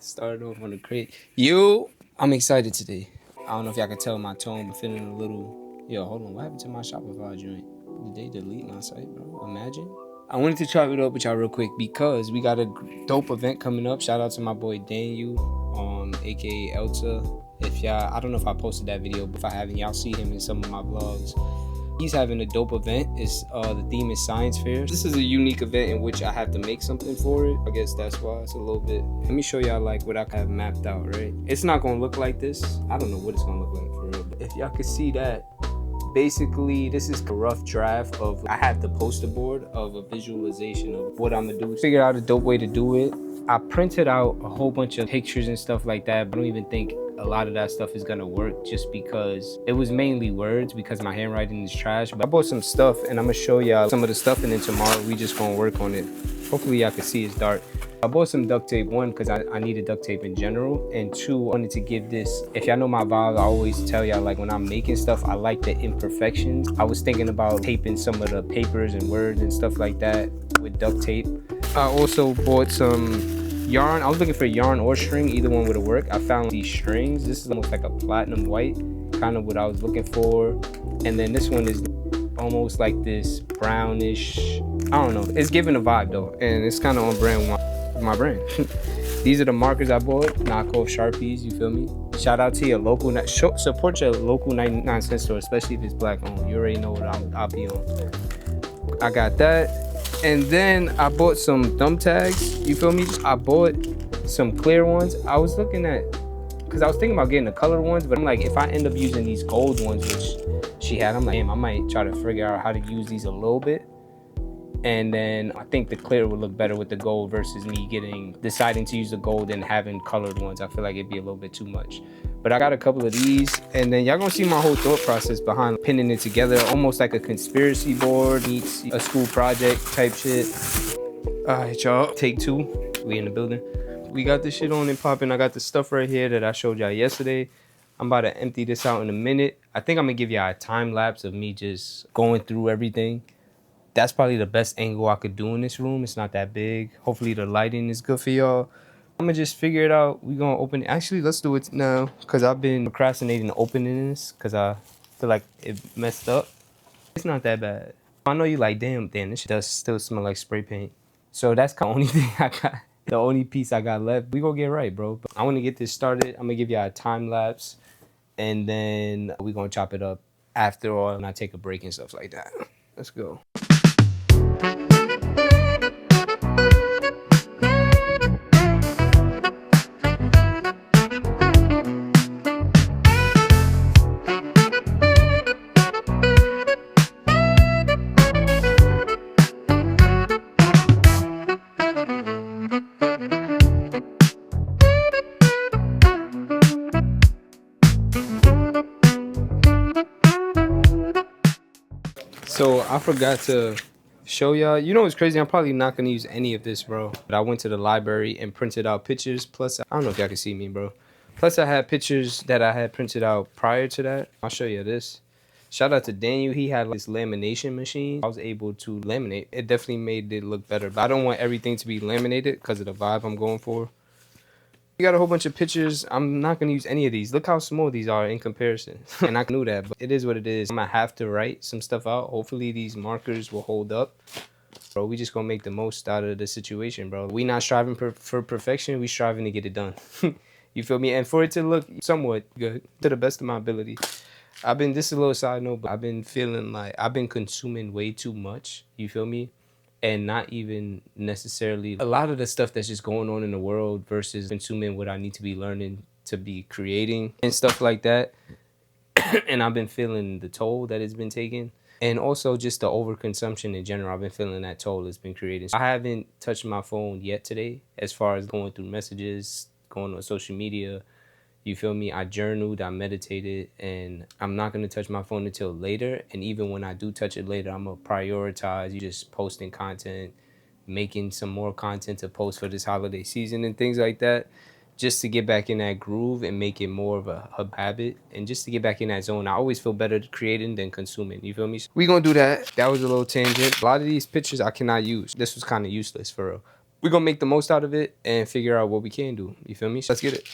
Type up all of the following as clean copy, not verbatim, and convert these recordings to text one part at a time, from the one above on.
Started off on the crate. I'm excited today. I don't know if y'all can tell my tone, but feeling a little. Yo, hold on. What happened to my Shopify joint? Did they delete my site, bro? Imagine. I wanted to chop it up with y'all real quick because we got a dope event coming up. Shout out to my boy Daniel, aka Elta. If y'all, I don't know if I posted that video, but if I haven't, y'all see him in some of my vlogs. He's having a dope event. It's the theme is science fair. This is a unique event in which I have to make something for it. I guess that's why it's a little bit. Let me show y'all like what I have mapped out, right? It's not gonna look like this. I don't know what it's gonna look like for real. But if y'all could see that, basically this is a rough draft of, I have the poster board of a visualization of what I'm gonna do. Figured out a dope way to do it. I printed out a whole bunch of pictures and stuff like that, but I don't even think a lot of that stuff is gonna work just because it was mainly words because my handwriting is trash. But I bought some stuff and I'm gonna show y'all some of the stuff, and then tomorrow we just gonna work on it. Hopefully y'all can see it's dark. I bought some duct tape, one, because I needed duct tape in general, and two, I wanted to give this, if y'all know my vlogs, I always tell y'all like when I'm making stuff, I like the imperfections. I was thinking about taping some of the papers and words and stuff like that with duct tape. I also bought some yarn. I was looking for yarn or string, either one would have worked. I found these strings. This is almost like a platinum white, kind of what I was looking for. And then this one is almost like this brownish, I don't know. It's giving a vibe though, and it's kind of on brand with my brand. These are the markers I bought, knockoff Sharpies, you feel me? Shout out to your local, support your local 99-cent store, especially if it's black owned. You already know what I'll be on. I got that. And then I bought some thumbtacks, you feel me? I bought some clear ones. I was looking at, because I was thinking about getting the colored ones, but I'm like, if I end up using these gold ones, which she had, I'm like, damn, I might try to figure out how to use these a little bit. And then I think the clear would look better with the gold versus me deciding to use the gold and having colored ones. I feel like it'd be a little bit too much. But I got a couple of these, and then y'all gonna see my whole thought process behind pinning it together, almost like a conspiracy board meets a school project type shit. All right, y'all, take two. We in the building. We got this shit on and popping. I got the stuff right here that I showed y'all yesterday. I'm about to empty this out in a minute. I think I'm gonna give y'all a time lapse of me just going through everything. That's probably the best angle I could do in this room. It's not that big. Hopefully the lighting is good for y'all. I'm gonna just figure it out. We gonna open it. Actually, let's do it now, because I've been procrastinating opening this because I feel like it messed up. It's not that bad. I know you like, damn, this shit does still smell like spray paint. So that's the only thing I got. The only piece I got left. We gonna get right, bro. But I wanna get this started. I'm gonna give y'all a time lapse, and then we gonna chop it up after all, and I take a break and stuff like that. Let's go. So I forgot to show y'all. You know what's crazy? I'm probably not gonna use any of this, bro. But I went to the library and printed out pictures. Plus, I don't know if y'all can see me, bro. Plus, I had pictures that I had printed out prior to that. I'll show you this. Shout out to Daniel. He had this lamination machine. I was able to laminate. It definitely made it look better. But I don't want everything to be laminated because of the vibe I'm going for. We got a whole bunch of pictures. I'm not gonna use any of these. Look how small these are in comparison. And I knew that, but it is what it is. I'm gonna have to write some stuff out. Hopefully these markers will hold up. Bro, we just gonna make the most out of the situation, bro. We not striving for perfection. We striving to get it done. You feel me? And for it to look somewhat good, to the best of my ability. This is a little side note, but I've been feeling like I've been consuming way too much. You feel me? And not even necessarily a lot of the stuff that's just going on in the world versus consuming what I need to be learning to be creating and stuff like that. And I've been feeling the toll that it's been taking. And also just the overconsumption in general. I've been feeling that toll it's been creating. I haven't touched my phone yet today as far as going through messages, going on social media. You feel me? I journaled, I meditated, and I'm not going to touch my phone until later. And even when I do touch it later, I'm going to prioritize just posting content, making some more content to post for this holiday season and things like that, just to get back in that groove and make it more of a habit, and just to get back in that zone. I always feel better creating than consuming. You feel me? So we going to do that. That was a little tangent. A lot of these pictures I cannot use. This was kind of useless for real. we're gonna make the most out of it and figure out what we can do. You feel me? So let's get it.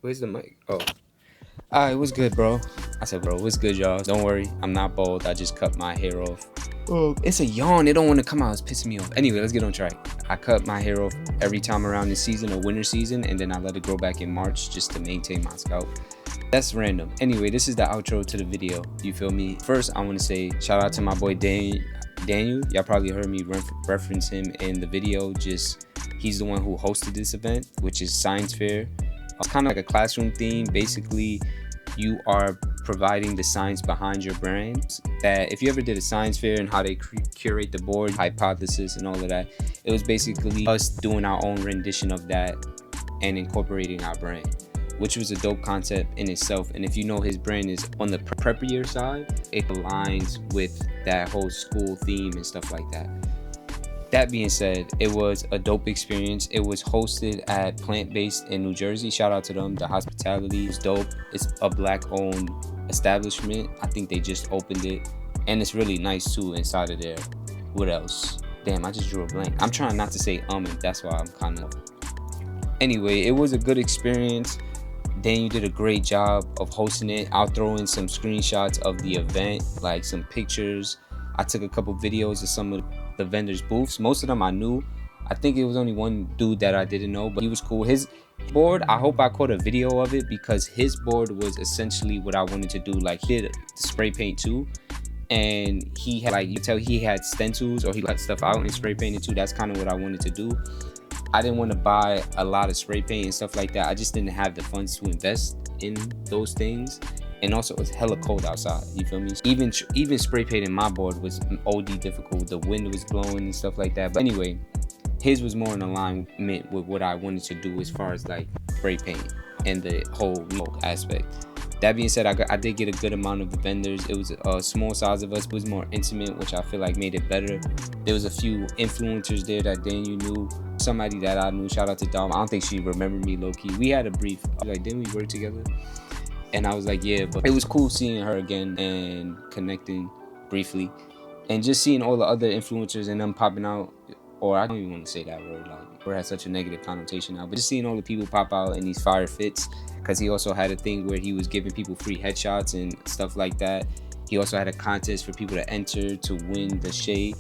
Where's the mic? Oh. It was good, bro. I said, bro, what's good, y'all? Don't worry, I'm not bald. I just cut my hair off. Oh, it's a yawn. It don't want to come out. It's pissing me off. Anyway, let's get on track. I cut my hair off every time around the season or winter season, and then I let it grow back in March just to maintain my scalp. That's random. Anyway, this is the outro to the video. You feel me? First, I want to say shout out to my boy Daniel. Y'all probably heard me reference him in the video. He's the one who hosted this event, which is science fair. It's kind of like a classroom theme. Basically, you are providing the science behind your brand. That if you ever did a science fair and how they curate the board, hypothesis and all of that, it was basically us doing our own rendition of that and incorporating our brand, which was a dope concept in itself. And if you know his brand is on the preppier side, it aligns with that whole school theme and stuff like that. That being said, it was a dope experience. It was hosted at Plant Based in New Jersey. Shout out to them. The hospitality is dope. It's a black-owned establishment. I think they just opened it, and it's really nice too inside of there. What else? Damn, I just drew a blank. I'm trying not to say and that's why I'm kind of. Anyway, it was a good experience. Daniel did a great job of hosting it. I'll throw in some screenshots of the event, like some pictures. I took a couple videos of some of the vendors' booths. Most of them I knew. I think it was only one dude that I didn't know, but he was cool. His board, I hope I caught a video of it, because his board was essentially what I wanted to do. Like, he did spray paint too, and he had, like, you tell he had stencils, or he let stuff out and spray painted too. That's kind of what I wanted to do. I didn't want to buy a lot of spray paint and stuff like that. I just didn't have the funds to invest in those things. And also, it's hella cold outside, you feel me? Even spray painting my board was OD difficult. The wind was blowing and stuff like that. But anyway, his was more in alignment with what I wanted to do as far as like spray paint and the whole smoke aspect. That being said, I did get a good amount of the vendors. It was a small size of us. It was more intimate, which I feel like made it better. There was a few influencers there that Daniel knew. Somebody that I knew, shout out to Dom. I don't think she remembered me low-key. We had a brief, like, didn't we work together? And I was like, yeah, but it was cool seeing her again and connecting briefly. And just seeing all the other influencers and them popping out, or I don't even want to say that word, like, or has such a negative connotation now, but just seeing all the people pop out in these fire fits, because he also had a thing where he was giving people free headshots and stuff like that. He also had a contest for people to enter to win the shade.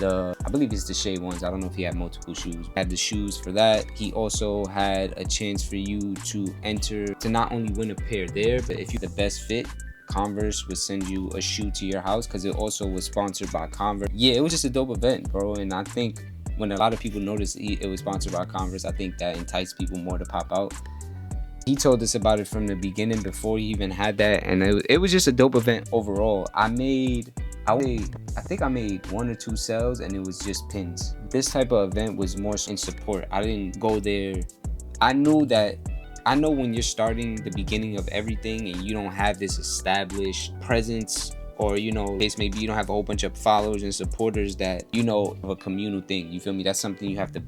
I believe it's the shade ones. I don't know if he had multiple shoes. Had the shoes for that. He also had a chance for you to enter to not only win a pair there, but if you're the best fit, Converse would send you a shoe to your house, because it also was sponsored by Converse. Yeah, it was just a dope event, bro. And I think when a lot of people noticed it was sponsored by Converse, I think that enticed people more to pop out. He told us about it from the beginning before he even had that, and it was just a dope event overall. I think I made 1 or 2 sales, and it was just pins. This type of event was more in support. I didn't go there. I know when you're starting the beginning of everything and you don't have this established presence, or, you know, maybe you don't have a whole bunch of followers and supporters that, you know, of a communal thing. You feel me? That's something you have to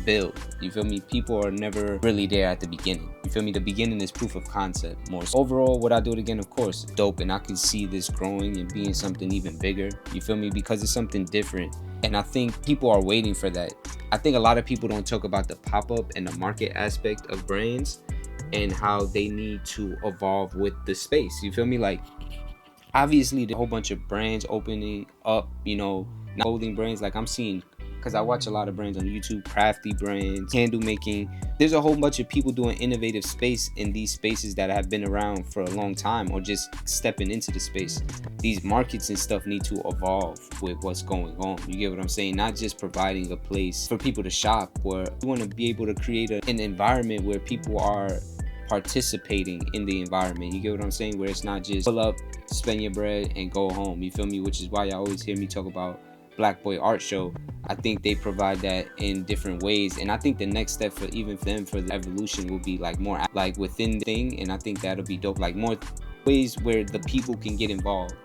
build. You feel me? People are never really there at the beginning. You feel me? The beginning is proof of concept more. So overall, would I do it again? Of course. Dope. And I can see this growing and being something even bigger. You feel me? Because it's something different. And I think people are waiting for that. I think a lot of people don't talk about the pop-up and the market aspect of brands and how they need to evolve with the space. You feel me? Like, obviously, there's a whole bunch of brands opening up, you know, clothing brands. Like, I'm seeing, because I watch a lot of brands on YouTube, crafty brands, candle making. There's a whole bunch of people doing innovative space in these spaces that have been around for a long time, or just stepping into the space. These markets and stuff need to evolve with what's going on. You get what I'm saying? Not just providing a place for people to shop, where you want to be able to create an environment where people are participating in the environment. You get what I'm saying? Where it's not just pull up, spend your bread, and go home. You feel me? Which is why y'all always hear me talk about Black Boy Art Show. I think they provide that in different ways, and I think the next step for them for the evolution will be like more like within the thing, and I think that'll be dope. Like more ways where the people can get involved,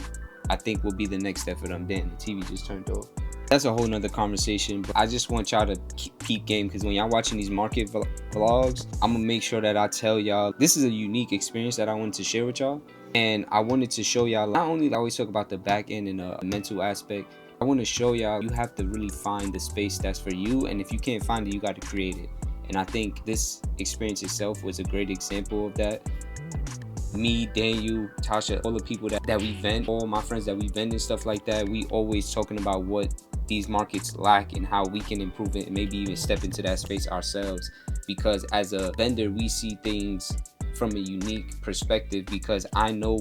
I think will be the next step for them. Damn, the TV just turned off. That's a whole nother conversation, but I just want y'all to keep game, because when y'all watching these market vlogs, I'm gonna make sure that I tell y'all this is a unique experience that I wanted to share with y'all, and I wanted to show y'all not only I always talk about the back end and the mental aspect. I want to show y'all you have to really find the space that's for you, and if you can't find it, you got to create it. And I think this experience itself was a great example of that. Me, Daniel, Tasha, all the people that we vend, all my friends that we vend and stuff like that, we always talking about what these markets lack and how we can improve it and maybe even step into that space ourselves. Because as a vendor, we see things from a unique perspective, because I know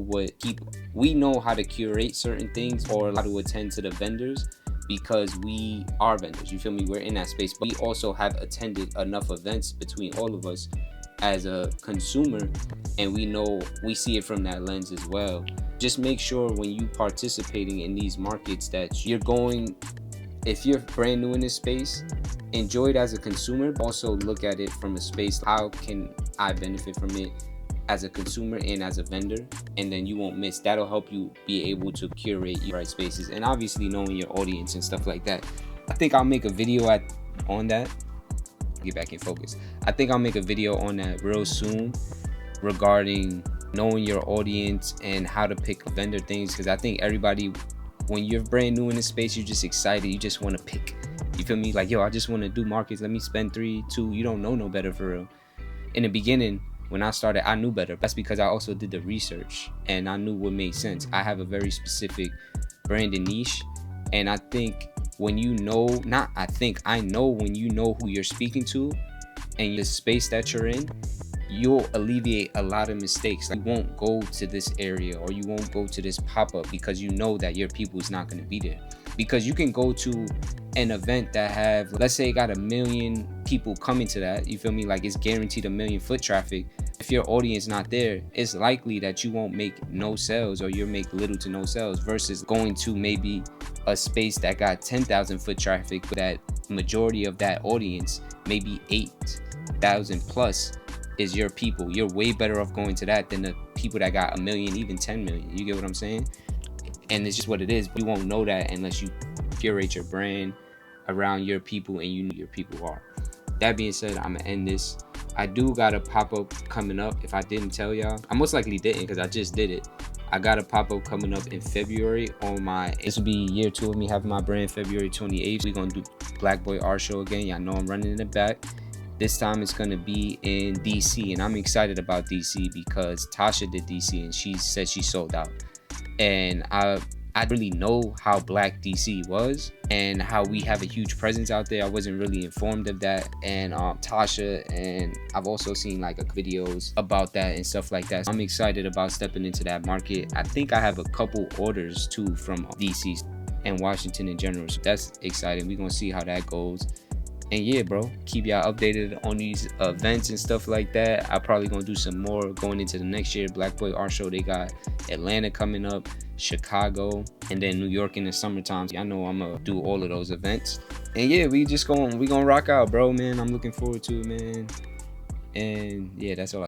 we know how to curate certain things or how to attend to the vendors, because we are vendors, you feel me? We're in that space, but we also have attended enough events between all of us as a consumer, and we see it from that lens as well. Just make sure when you participating in these markets that you're going, if you're brand new in this space, enjoy it as a consumer, but also look at it from a space, how can I benefit from it as a consumer and as a vendor, and then you won't miss. That'll help you be able to curate your right spaces, and obviously knowing your audience and stuff like that. I think I'll make a video on that. Get back in focus. I think I'll make a video on that real soon regarding knowing your audience and how to pick vendor things, because I think everybody, when you're brand new in this space, you're just excited, you just want to pick, you feel me? Like, yo, I just want to do markets, let me spend 3, 2. You don't know no better for real. In the beginning, when I started, I knew better. That's because I also did the research and I knew what made sense. I have a very specific brand and niche, and I think when you know, I know when you know who you're speaking to and the space that you're in, you'll alleviate a lot of mistakes. Like, you won't go to this area or you won't go to this pop-up because you know that your people is not going to be there. Because you can go to an event that have, let's say, got 1 million people coming to that, you feel me? Like, it's guaranteed 1 million foot traffic. If your audience not there, it's likely that you won't make no sales, or you'll make little to no sales, versus going to maybe a space that got 10,000 foot traffic, but that majority of that audience, maybe 8,000 plus, is your people. You're way better off going to that than the people that got 1 million, even 10 million. You get what I'm saying? And it's just what it is. You won't know that unless you curate your brand around your people and you know who your people are. That being said, I'm gonna end this. I do got a pop-up coming up. If I didn't tell y'all, I most likely didn't, because I just did it. I got a pop-up coming up in February on this will be year 2 of me having my brand, February 28th. We're gonna do Black Boy Art Show again. Y'all know I'm running in the back. This time it's gonna be in DC, and I'm excited about DC because Tasha did DC and she said she sold out. And I really know how black DC was and how we have a huge presence out there. I wasn't really informed of that. And Tasha, and I've also seen like videos about that and stuff like that. So I'm excited about stepping into that market. I think I have a couple orders too from DC and Washington in general. So that's exciting. We're gonna see how that goes. And yeah, bro, keep y'all updated on these events and stuff like that. I'm probably gonna do some more going into the next year. Black Boy Art Show, they got Atlanta coming up, Chicago, and then New York in the summertime. I know I'm gonna do all of those events. And yeah, we gonna rock out, bro, man. I'm looking forward to it, man. And yeah, that's all.